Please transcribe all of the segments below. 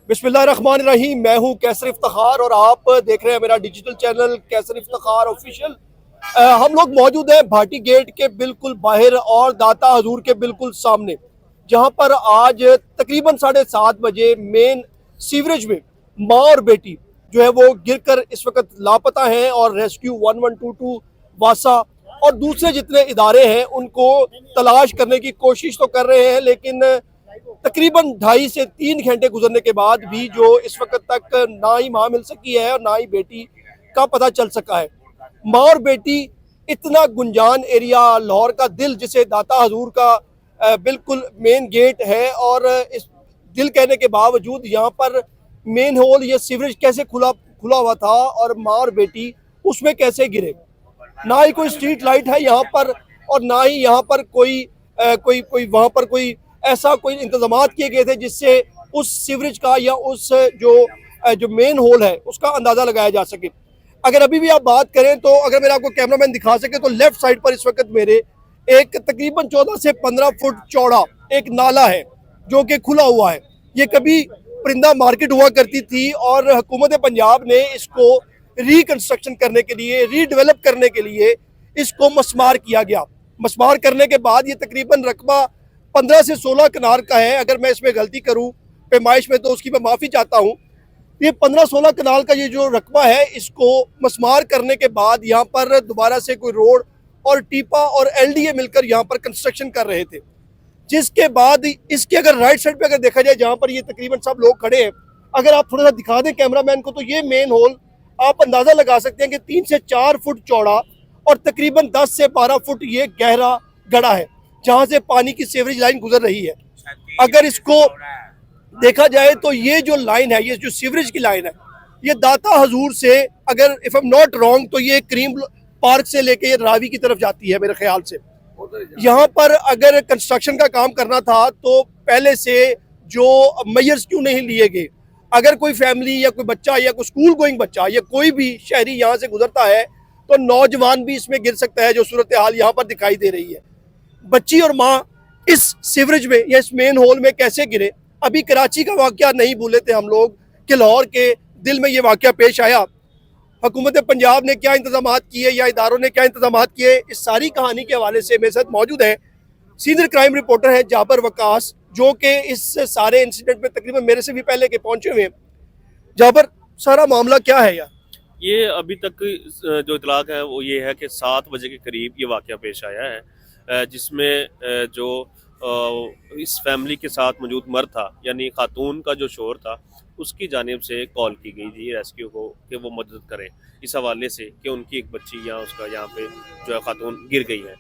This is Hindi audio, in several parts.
बिस्मिल्लाहिर्रहमानिर्रहीम। मैं हूं कैसर इफ्तिखार और आप देख रहे हैं मेरा डिजिटल चैनल कैसर इफ्तिखार ऑफिशियल। हम लोग मौजूद हैं भाटी गेट के बिल्कुल बाहर और दाता हजूर के बिल्कुल सामने, जहां पर आज तकरीबन 7:30 बजे मेन सीवरेज में माँ और बेटी जो है वो गिरकर इस वक्त लापता हैं और रेस्क्यू 1122 वासा और दूसरे जितने इदारे हैं उनको तलाश करने की कोशिश तो कर रहे हैं, लेकिन तकरीबन 2.5 से 3 घंटे गुजरने के बाद भी जो इस वक्त तक ना ही माँ मिल सकी है और ना ही बेटी का पता चल सका है। माँ और बेटी इतना गुंजान एरिया, लाहौर का दिल जिसे दाता हजूर का बिल्कुल मेन गेट है, और इस दिल कहने के बावजूद यहाँ पर मेन होल ये सीवरेज कैसे खुला खुला हुआ था और माँ और बेटी उसमें कैसे गिरे। ना ही कोई स्ट्रीट लाइट है यहाँ पर और ना ही यहाँ पर कोई वहाँ पर कोई ऐसा कोई इंतजाम किए गए थे जिससे उस सीवरेज का या उस जो मेन होल है उसका अंदाजा लगाया जा सके। अगर अभी भी आप बात करें तो अगर मेरा आपको कैमरामैन दिखा सके तो लेफ्ट साइड पर इस वक्त मेरे एक तकरीबन 14 से 15 फुट चौड़ा एक नाला है जो कि खुला हुआ है। ये कभी परिंदा मार्केट हुआ करती थी और हुकूमत पंजाब ने इसको रिकंस्ट्रक्शन करने के लिए, रीडेवलप करने के लिए इसको मस्मार किया गया। मस्मार करने के बाद ये तकरीबन रकबा 15 से 16 कनाल का है। अगर मैं इसमें गलती करूं पैमाइश में तो उसकी मैं माफ़ी चाहता हूं। ये 15-16 कनाल का ये जो रकबा है, इसको मस्मार करने के बाद यहाँ पर दोबारा से कोई रोड और टीपा और एलडीए मिलकर यहाँ पर कंस्ट्रक्शन कर रहे थे, जिसके बाद इसके अगर राइट साइड पे अगर देखा जाए जहाँ पर ये तकरीबन सब लोग खड़े हैं, अगर आप थोड़ा सा दिखा दें कैमरामैन को, तो ये मेन होल आप अंदाज़ा लगा सकते हैं कि 3 से 4 फुट चौड़ा और तकरीबन 10 से 12 फुट ये गहरा गड़ा है जहाँ से पानी की सीवरेज लाइन गुजर रही है। अगर इसको देखा जाए तो ये जो लाइन है, ये जो सीवरेज की लाइन है, ये दाता हजूर से अगर if I am not wrong तो ये क्रीम पार्क से लेके ये रावी की तरफ जाती है मेरे ख्याल से। यहाँ पर अगर कंस्ट्रक्शन का काम करना था तो पहले से जो मेजर्स क्यों नहीं लिए गए। अगर कोई फैमिली या कोई बच्चा या कोई स्कूल गोइंग बच्चा या कोई भी शहरी यहाँ से गुजरता है तो नौजवान भी इसमें गिर सकता है, जो सूरत हाल यहाँ पर दिखाई दे रही है। बच्ची और माँ इस सीवरेज में या इस मेन होल में कैसे गिरे। अभी कराची का वाकया नहीं भूले थे हम लोग कि लाहौर के दिल में ये वाकया पेश आया। हुकूमत पंजाब ने क्या इंतजाम किए या इदारों ने क्या इंतजाम किए, इस सारी कहानी के हवाले से मेरे साथ मौजूद है सीनियर क्राइम रिपोर्टर है जाबर वकास, जो कि इस सारे इंसिडेंट में तकरीबन मेरे से भी पहले के पहुंचे हुए हैं। जाबर, सारा मामला क्या है यार? ये अभी तक जो इतलाक है वो ये है कि 7 बजे के करीब ये वाकया पेश आया है, जिसमें जो इस फैमिली के साथ मौजूद मर्द था यानी खातून का जो शोहर था उसकी जानिब से कॉल की गई थी रेस्क्यू को कि वो मदद करें इस हवाले से कि उनकी एक बच्ची या उसका यहाँ पे जो है खातून गिर गई है।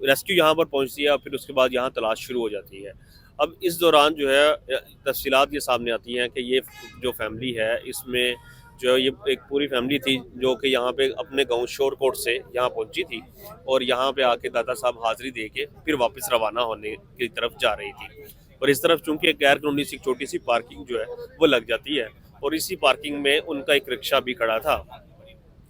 रेस्क्यू यहाँ पर पहुँचती है, फिर उसके बाद यहाँ तलाश शुरू हो जाती है। अब इस दौरान जो है तफसीलात ये सामने आती हैं कि ये जो फैमिली है इसमें जो ये एक पूरी फैमिली थी जो कि यहाँ पे अपने गांव शोरकोट से यहाँ पहुँची थी और यहाँ पे आके दादा साहब हाज़िरी दे के फिर वापस रवाना होने की तरफ जा रही थी। और इस तरफ चूँकि गैर कानूनी सी छोटी सी पार्किंग जो है वो लग जाती है और इसी पार्किंग में उनका एक रिक्शा भी खड़ा था।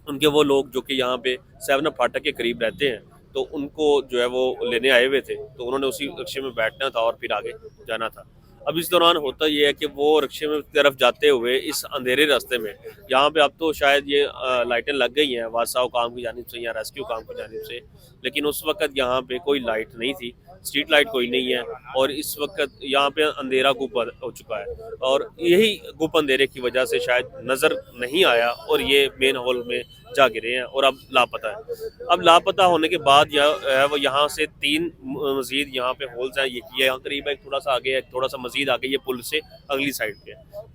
उनके वो लोग जो कि यहाँ पे 7 फाटक के करीब रहते हैं तो उनको जो है वो लेने आए हुए थे, तो उन्होंने उसी रिक्शे में बैठना था और फिर आगे जाना था। अब इस दौरान होता ये है कि वो रिक्शे में तरफ जाते हुए इस अंधेरे रास्ते में, यहाँ पे अब तो शायद ये लाइटें लग गई हैं वासाओ काम की जानिब से या रेस्क्यू काम की जानिब से, लेकिन उस वक्त यहाँ पे कोई लाइट नहीं थी, स्ट्रीट लाइट कोई नहीं है और इस वक्त यहाँ पे अंधेरा गुप हो चुका है और यही गुप अंधेरे की वजह से शायद नज़र नहीं आया और ये मेन हॉल में जा गिरे हैं और अब लापता है। अब लापता होने के बाद वो यहाँ से 3 मजीद यहाँ पे होल्स हैं, ये यहाँ करीब एक थोड़ा सा आगे है, थोड़ा सा मजीद आगे ये पुल से अगली साइड पे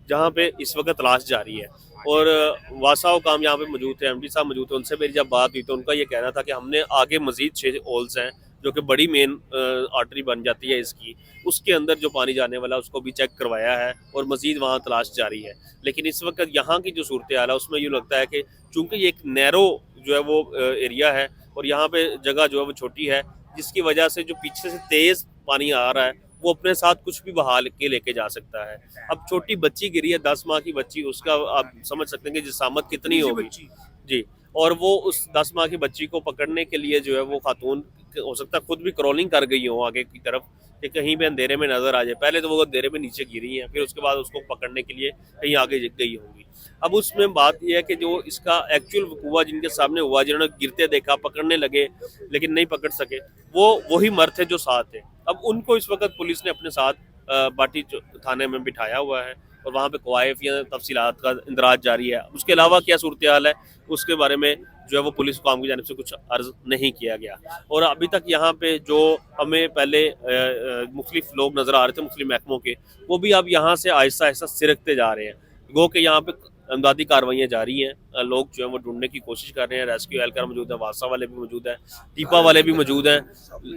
जहाँ पे इस वक्त तलाश जारी है। और वासाओ काम यहाँ पे मौजूद थे, एमडी साहब मौजूद थे, उनसे मेरी जब बात हुई तो उनका ये कहना था कि हमने आगे मजीद 6 होल्स हैं जो कि बड़ी मेन आर्टरी बन जाती है इसकी, उसके अंदर जो पानी जाने वाला उसको भी चेक करवाया है और मजीद वहाँ तलाश जारी है। लेकिन इस वक्त यहाँ की जो सूरत हाल है उसमें यूँ लगता है कि चूँकि ये एक नैरो जो है वो एरिया है और यहाँ पे जगह जो है वो छोटी है, जिसकी वजह से जो पीछे से तेज़ पानी आ रहा है वो अपने साथ कुछ भी बहा के लेके जा सकता है। अब छोटी बच्ची गिरी है, 10 माह की बच्ची, उसका आप समझ सकते हैं कि जिसामत कितनी होगी जी। और वो उस 10 माह की बच्ची को पकड़ने के लिए जो है वो खातून हो सकता है खुद भी क्रॉलिंग कर गई हो आगे की तरफ कि कहीं पे अंधेरे में नजर आ जाए। पहले तो वो अंधेरे में नीचे गिरी हैं, फिर उसके बाद उसको पकड़ने के लिए कहीं आगे गई होंगी। अब उसमें बात यह है कि जो इसका एक्चुअल हुआ, जिनके सामने हुआ, जिन्होंने गिरते देखा, पकड़ने लगे लेकिन नहीं पकड़ सके, वो वही मर्द थे जो साथ थे। अब उनको इस वक्त पुलिस ने अपने साथ बाटी थाने में बिठाया हुआ है और वहाँ पे कवायफ या तफसीलात का इंदराज जारी है। उसके अलावा क्या सूरत हाल है उसके बारे में जो है वो पुलिस को की जानिब से कुछ अर्ज नहीं किया गया। और अभी तक यहाँ पे जो हमें पहले मुख्तलिफ लोग नज़र आ रहे थे मुख्तलिफ महकमों के, वो भी अब यहाँ से आहिस्ता आहिस्ता सिरकते जा रहे हैं। गो के यहाँ पे इमदादी कार्रवाइयाँ जारी हैं, लोग जो है वो ढूंढने की कोशिश कर रहे हैं। रेस्क्यू एहलकार मौजूद है, वासा वाले भी मौजूद हैं, टीपा वाले भी मौजूद हैं।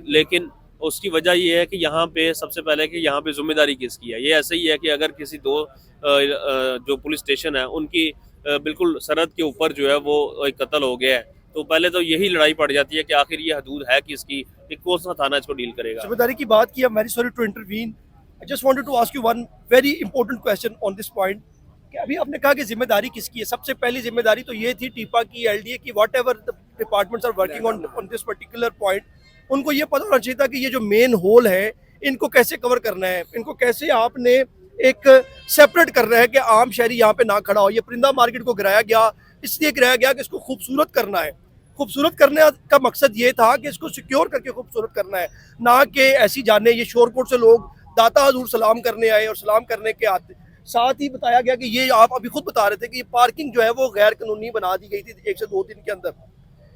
लेकिन उसकी वजह ये है कि यहाँ पे सबसे पहले कि यहाँ पे जिम्मेदारी किसकी है। ये ऐसे ही है कि अगर किसी दो जो पुलिस स्टेशन है उनकी बिल्कुल सरहद के ऊपर जो है वो एक कत्ल हो गया है, तो पहले तो यही लड़ाई पड़ जाती है कि आखिर ये हदूद है किसकी, कि कौन सा थाना इसको डील करेगा। जिम्मेदारी की बात की, very sorry to intervene, I just wanted to ask you one very important question on this point कि अभी आपने कहा कि जिम्मेदारी किसकी है। सबसे पहली जिम्मेदारी तो ये थी टीपा की, एलडीए की, whatever the departments are working on this particular point, उनको ये पता होना चाहिए था कि ये जो मेन होल है इनको कैसे कवर करना है, इनको कैसे आपने एक सेपरेट करना है कि आम शहरी यहाँ पे ना खड़ा हो। ये परिंदा मार्केट को गिराया गया, इसलिए गिराया गया कि इसको खूबसूरत करना है। खूबसूरत करने का मकसद ये था कि इसको सिक्योर करके खूबसूरत करना है, ना कि ऐसी जाने ये शोरकोट से लोग दाता हजूर सलाम करने आए और सलाम करने के आते। साथ ही बताया गया कि ये आप अभी खुद बता रहे थे कि ये पार्किंग जो है वो गैर कानूनी बना दी गई थी 1 से 2 दिन के अंदर।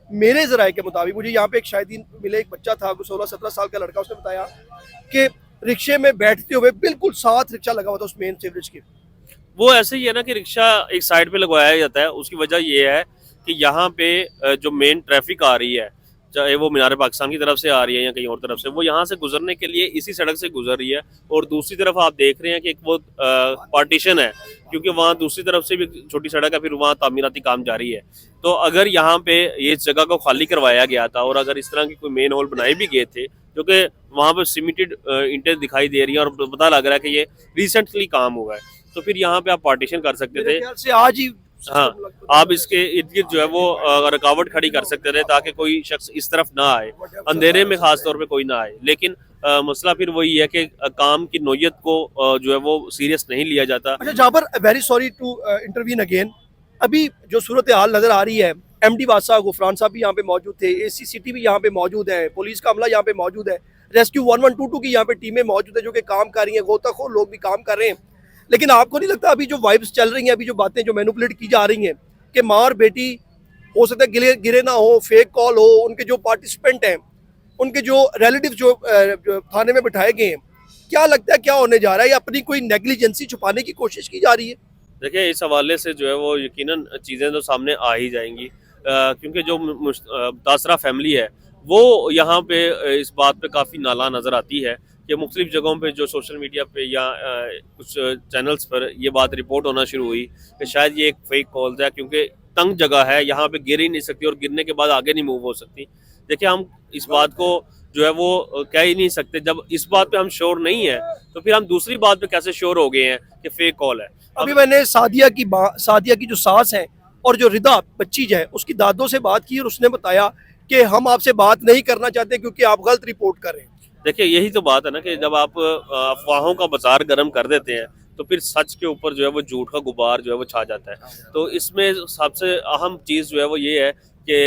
मेरे ज़राए के मुताबिक मुझे यहाँ पे एक शायद मिले, एक बच्चा था 16-17 साल का लड़का, उसने बताया कि रिक्शे में बैठते हुए बिल्कुल साथ रिक्शा लगा हुआ था उस मेन सीवरेज के। वो ऐसे ही है ना कि रिक्शा एक साइड पे लगवाया जाता है। उसकी वजह ये है कि यहाँ पे जो मेन ट्रैफिक आ रही है, चाहे वो मीनार पाकिस्तान की तरफ से आ रही है या कहीं और तरफ से, वो यहाँ से गुजरने के लिए इसी सड़क से गुजर रही है। और दूसरी तरफ आप देख रहे हैं कि एक वो पार्टीशन है, क्योंकि वहाँ दूसरी तरफ से भी छोटी सड़क है, फिर वहाँ तामीराती काम जारी है। तो अगर यहाँ पे ये जगह को खाली करवाया गया था और अगर इस तरह की कोई मेन होल बनाए भी गए थे, जो कि वहाँ पर सीमेंटेड इंटें दिखाई दे रही है और पता लग रहा है कि ये रिसेंटली काम हुआ है, तो फिर यहाँ पे आप पार्टीशन कर सकते थे। से आज ही हाँ, आप इसके इर्द गिर्द जो है वो रुकावट खड़ी कर सकते थे ताकि कोई शख्स इस तरफ ना आए, अंधेरे में खास तौर पे कोई ना आए। लेकिन मसला फिर वही है कि काम की नोयत को जो है वो सीरियस नहीं लिया जाता। अच्छा जाबर, very sorry to intervene again, अभी जो सूरत हाल नजर आ रही है, एमडी वासा गुफरान साहब भी यहाँ पे मौजूद थे, एसीसीटी भी यहाँ पे मौजूद है, पुलिस का अमला यहाँ पे मौजूद है, रेस्क्यू 1122 की यहाँ पे टीमें मौजूद है जो कि काम कर रही हैं, गोताखोर लोग भी काम कर रहे हैं। लेकिन आपको नहीं लगता अभी जो वाइब्स चल रही हैं, अभी जो बातें जो मैनिपुलेट की जा रही हैं कि माँ और बेटी हो सकता है गिरे ना हो, फेक कॉल हो, उनके जो पार्टिसिपेंट हैं, उनके जो रिलेटिव जो थाने में बिठाए गए हैं, क्या लगता है क्या होने जा रहा है? या अपनी कोई नेग्लिजेंसी छुपाने की कोशिश की जा रही है? देखिए, इस हवाले से जो है वो यकीनन चीज़ें तो सामने आ ही जाएंगी, क्योंकि जो मुतासरा फैमिली है वो यहाँ पे इस बात पे काफ़ी नाला नज़र आती है कि मुख्तलिफ जगहों पे जो सोशल मीडिया पे या कुछ चैनल्स पर ये बात रिपोर्ट होना शुरू हुई कि शायद ये एक फेक कॉल्स है, क्योंकि तंग जगह है, यहाँ पे गिर ही नहीं सकती और गिरने के बाद आगे नहीं मूव हो सकती। देखिए, हम इस बात को जो है वो कह ही नहीं सकते। जब इस बात पे हम श्योर नहीं है तो फिर हम दूसरी बात पे कैसे श्योर हो गए हैं कि फेक कॉल है। अभी मैंने सादिया की जो सास है और जो रिदा बच्ची है उसकी दादों से बात की और उसने बताया कि हम आपसे बात नहीं करना चाहते क्योंकि आप गलत रिपोर्ट कर रहे हैं। देखिए, यही तो बात है ना कि जब आप अफवाहों का बाजार गर्म कर देते हैं तो फिर सच के ऊपर जो है वो झूठ का गुबार जो है वो छा जाता है। तो इसमें सबसे अहम चीज़ जो है वो ये है कि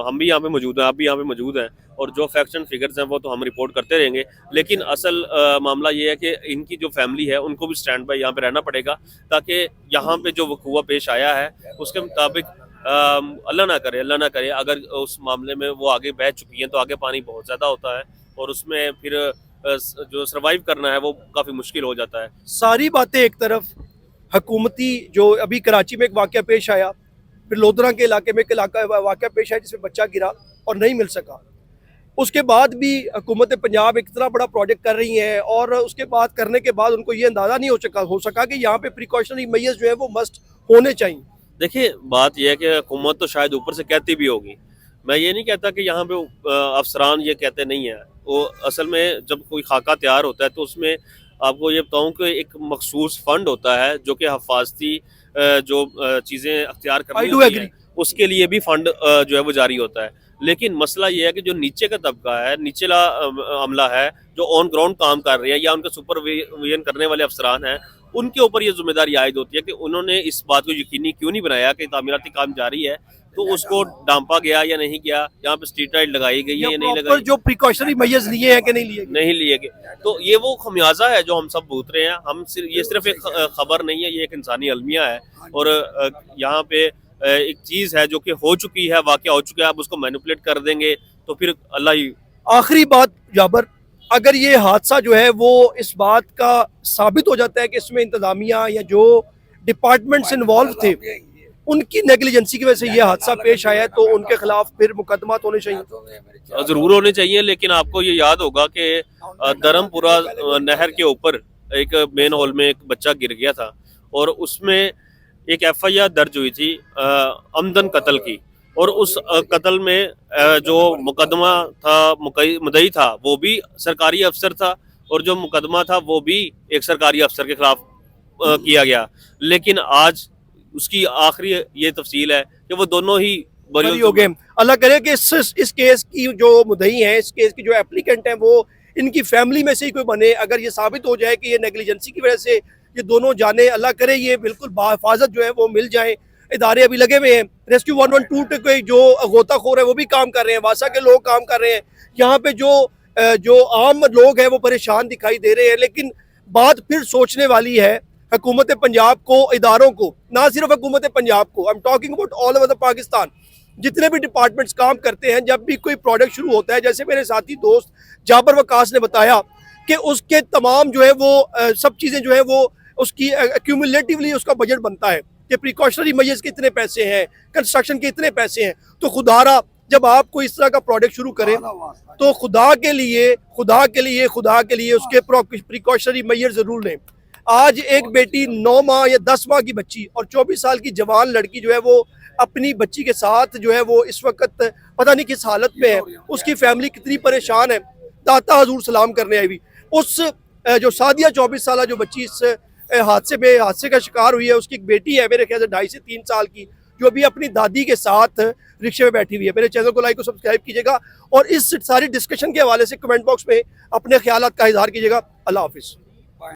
हम भी यहाँ पे मौजूद हैं, आप भी यहाँ पे मौजूद हैं, और जो फैक्ट्स एंड फिगर्स हैं वो तो हम रिपोर्ट करते रहेंगे। लेकिन असल मामला ये है कि इनकी जो फैमिली है उनको भी स्टैंड बाई यहाँ पे रहना पड़ेगा, ताकि यहाँ पे जो वक़ूआ पेश आया है उसके मुताबिक अल्लाह ना करे अगर उस मामले में वो आगे बह चुकी हैं तो आगे पानी बहुत ज़्यादा होता है और उसमें फिर जो सर्वाइव करना है वो काफ़ी मुश्किल हो जाता है। सारी बातें एक तरफ, हुकूमती जो अभी कराची में एक वाक़या पेश आया, फिर लोधरा के इलाके में एक वाक़या पेश आया जिसमें बच्चा गिरा और नहीं मिल सका, उसके बाद भी हुकूमत पंजाब एक इतना बड़ा प्रोजेक्ट कर रही है और उसके बाद करने के बाद उनको ये अंदाज़ा नहीं हो सका कि यहाँ पे प्रिकॉशनरी मेजर्स जो है वो मस्ट होने चाहिए। देखिए, बात यह है कि हुकूमत तो शायद ऊपर से कहती भी होगी, मैं ये नहीं कहता कि यहाँ पे अफसरान ये कहते नहीं है। वो असल में जब कोई खाका तैयार होता है तो उसमें आपको ये बताऊँ कि एक मखसूस फंड होता है जो कि हफाजती जो चीज़ें अख्तियार करनी होती हैं उसके लिए भी फंड जो है वो जारी होता है। लेकिन मसला ये है कि जो नीचे का तबका है, निचला अमला है, जो ऑन ग्राउंड काम कर रहे हैं या उनके सुपरविजन करने वाले अफसरान हैं, उनके ऊपर ये जिम्मेदारी आयद होती है कि उन्होंने इस बात को यकीनी क्यों नहीं बनाया कि तामीराती काम जारी है, तो उसको डांपा गया या नहीं गया, यहाँ पे स्ट्रीट लाइट लगाई गई है या नहीं लगाई, जो प्रिकॉशनरी मेजर्स लिए हैं कि नहीं लिए गए? नहीं लिए गए। तो ये वो खमियाजा है जो हम सब भुगत रहे हैं। ये सिर्फ एक खबर नहीं है, ये एक इंसानी अलमिया है। और यहाँ पे एक चीज है जो कि हो चुकी है, वाकया हो चुका है, अब उसको मैनिपुलेट कर देंगे तो फिर अल्लाह ही। आखिरी बात जाबर, अगर ये हादसा जो है वो इस बात का साबित हो जाता है कि इसमें इंतजामिया या जो डिपार्टमेंट्स इन्वॉल्व थे उनकी नेग्लिजेंसी की वजह से ये हादसा पेश आया है, तो उनके खिलाफ फिर मुकदमा होने चाहिए। जरूर होने चाहिए, लेकिन आपको ये याद होगा कि धर्मपुरा नहर के ऊपर एक मेन हॉल में एक बच्चा गिर गया था और उसमें एक FIR दर्ज हुई थी अमदन कत्ल की। और उस कत्ल में जो मुकदमा था, मुद्दई था, वो भी सरकारी अफसर था और जो मुकदमा था वो भी एक सरकारी अफसर के खिलाफ किया गया। लेकिन आज उसकी आखिरी ये तफसील है कि वो दोनों ही बरी हो गए। अल्लाह करे कि इस केस की जो मुद्दई है, इस केस की जो एप्लीकेंट है, वो इनकी फैमिली में से ही कोई बने। अगर ये साबित हो जाए कि ये नेग्लिजेंसी की वजह से ये दोनों जाने, अल्लाह करे ये बिल्कुल बाहिफाजत जो है वो मिल जाए। इदारे अभी लगे हुए हैं, रेस्क्यू 112 के जो गोताखोर है वो भी काम कर रहे हैं, वासा के लोग काम कर रहे हैं। यहाँ पे जो आम लोग हैं वो परेशान दिखाई दे रहे हैं। लेकिन बात फिर सोचने वाली है हुकूमत पंजाब को, इदारों को, ना सिर्फ हुकूमत पंजाब को, I am talking about all over the Pakistan. जितने भी डिपार्टमेंट्स काम करते हैं, जब भी कोई प्रोडक्ट शुरू होता है, जैसे मेरे साथी दोस्त जाबर वकास ने बताया कि उसके तमाम जो है वो सब चीज़ें जो है वो उसकी एक्यूमुलेटिवली उसका बजट बनता है कि प्रिकॉशनरी मेजर्स के इतने पैसे हैं, कंस्ट्रक्शन के इतने पैसे हैं। तो खुदारा जब आप कोई इस तरह का प्रोडक्ट शुरू करें तो खुदा के लिए उसके प्रिकॉशनरी मेजर जरूर लें। आज एक बेटी 9 माह या 10 माह की बच्ची और 24 साल की जवान लड़की जो है वो अपनी बच्ची के साथ जो है वो इस वक्त पता नहीं किस हालत में है, उसकी फैमिली कितनी परेशान है। दाता हजूर सलाम करने आई हुई उस जो सादिया 24 साल जो बच्ची इस हादसे का शिकार हुई है, उसकी एक बेटी है मेरे ख्याल से 2.5 से 3 साल की, जो अभी अपनी दादी के साथ रिक्शे में बैठी हुई है। मेरे चैनल को लाइक और सब्सक्राइब कीजिएगा और इस सारी डिस्कशन के हवाले से कमेंट बॉक्स में अपने ख्यालात का इजहार कीजिएगा। अल्लाह हाफिज़।